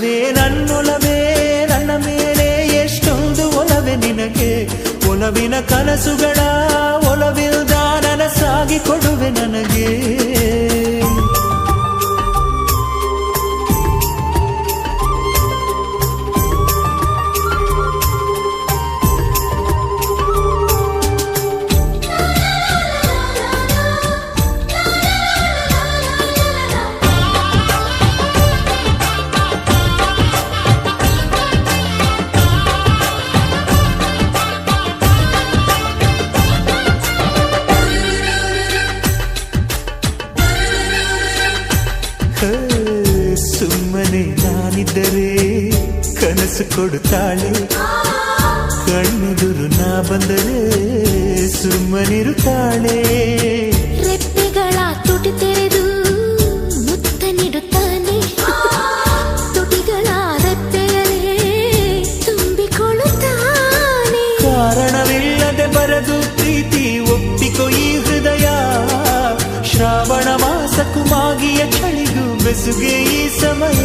ಒಲವೇ ನನ್ನೊಲವೇ ನನ್ನ ಮೇಲೆ ಎಷ್ಟೊಂದು ಒಲವೇ ನಿನಗೆ ಒಲವಿನ ಕನಸುಗಳ ಒಲವಿಲ್ದ ನನಸಾಗಿ ಕೊಡುವೆ ನನಗೆ ಸುಮ್ಮನೆ ನಾನಿದ್ದರೆ ಕನಸು ಕೊಡುತ್ತಾಳೆ ಕಣ್ಣೆದುರು ನಾ ಬಂದರೆ ಸುಮ್ಮನಿರುತ್ತಾಳೆ ರೆಪ್ಪೆಗಳ ತುಟಿ ತೆರೆದು ಮುತ್ತ ನೀಡುತ್ತಾನೆ ತುಟಿಗಳ ರೆಪ್ಪೆಯಲ್ಲೇ ತುಂಬಿಕೊಳ್ಳುತ್ತಾನೆ ಕಾರಣವಿಲ್ಲದೆ ಬರದು ಪ್ರೀತಿ ಒಪ್ಪಿಕೊ ಈ ಹೃದಯ ಶ್ರಾವಣ ಮಾಸಕ್ಕೂ ಮಾಗಿಯ ಚಳಿಗೂ ಬೆಸುಗೆ ಈ ಸಮಯ